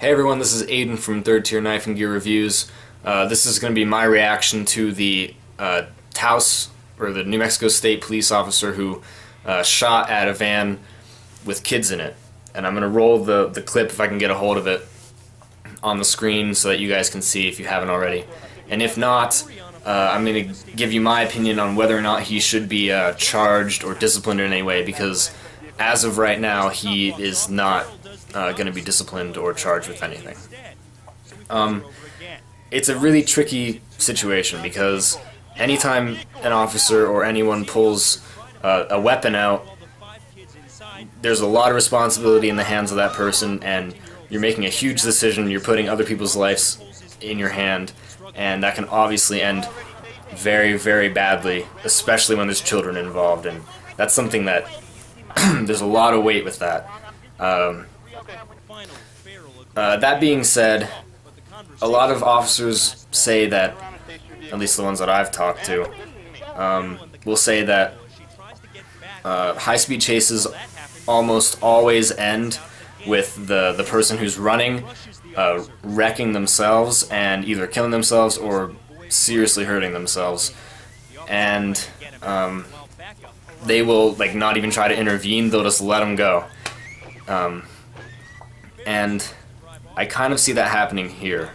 Hey everyone, this is Aiden from Third Tier Knife and Gear Reviews. This is going to be my reaction to the Taos, or the New Mexico State police officer who shot at a van with kids in it. And I'm going to roll the clip, if I can get a hold of it, on the screen so that you guys can see if you haven't already. And if not, I'm going to give you my opinion on whether or not he should be charged or disciplined in any way, because as of right now, he is not going to be disciplined or charged with anything. It's a really tricky situation because anytime an officer or anyone pulls a weapon out, there's a lot of responsibility in the hands of that person, and you're making a huge decision. You're putting other people's lives in your hand, and that can obviously end very, very badly, especially when there's children involved, and that's something that there's a lot of weight with that. That being said, a lot of officers say that, at least the ones that I've talked to, will say that high-speed chases almost always end with the person who's running wrecking themselves and either killing themselves or seriously hurting themselves. And they will not even try to intervene, they'll just let them go. And I kind of see that happening here.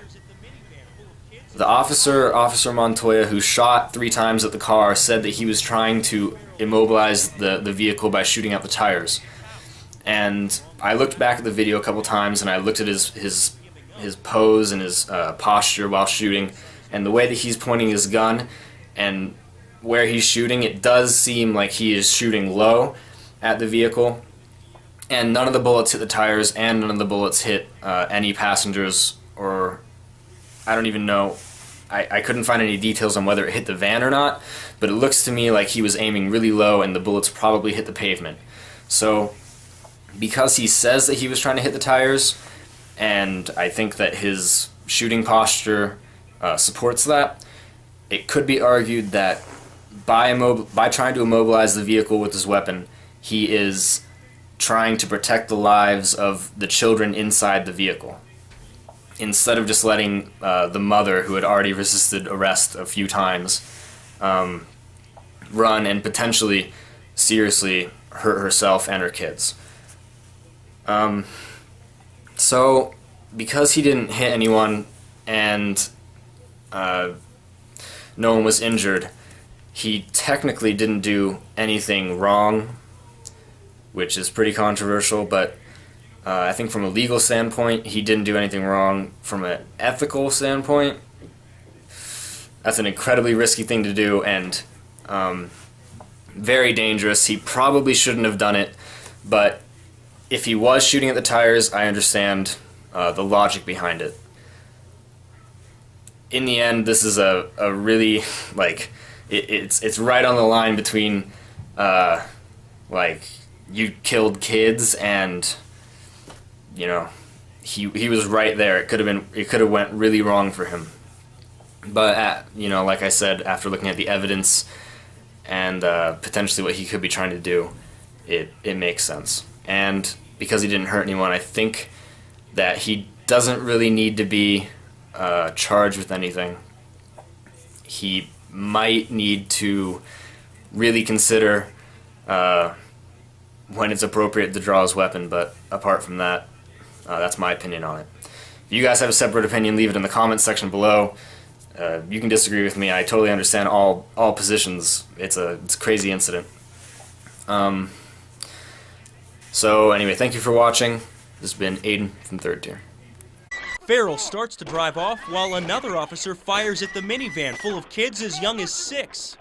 The Officer Montoya, who shot 3 times at the car, said that he was trying to immobilize the vehicle by shooting out the tires. And I looked back at the video a couple times, and I looked at his pose and his posture while shooting, and the way that he's pointing his gun and where he's shooting, it does seem like he is shooting low at the vehicle. And none of the bullets hit the tires, and none of the bullets hit any passengers, or I don't even know. I couldn't find any details on whether it hit the van or not, but it looks to me like he was aiming really low and the bullets probably hit the pavement. So, because he says that he was trying to hit the tires, and I think that his shooting posture supports that, it could be argued that by trying to immobilize the vehicle with his weapon, he is trying to protect the lives of the children inside the vehicle, instead of just letting the mother, who had already resisted arrest a few times, run and potentially seriously hurt herself and her kids. So, because he didn't hit anyone and no one was injured, he technically didn't do anything wrong, which is pretty controversial, but I think from a legal standpoint, he didn't do anything wrong. From an ethical standpoint, that's an incredibly risky thing to do, and very dangerous. He probably shouldn't have done it, but if he was shooting at the tires, I understand the logic behind it. In the end, this is a really, it's right on the line between, you killed kids and, he was right there. It could have went really wrong for him. But like I said, after looking at the evidence and potentially what he could be trying to do, it makes sense. And because he didn't hurt anyone, I think that he doesn't really need to be charged with anything. He might need to really consider when it's appropriate to draw his weapon, but apart from that, that's my opinion on it. If you guys have a separate opinion, leave it in the comments section below. You can disagree with me. I totally understand all positions. It's a crazy incident. So anyway, thank you for watching. This has been Aiden from Third Tier. Farrell starts to drive off while another officer fires at the minivan full of kids as young as 6.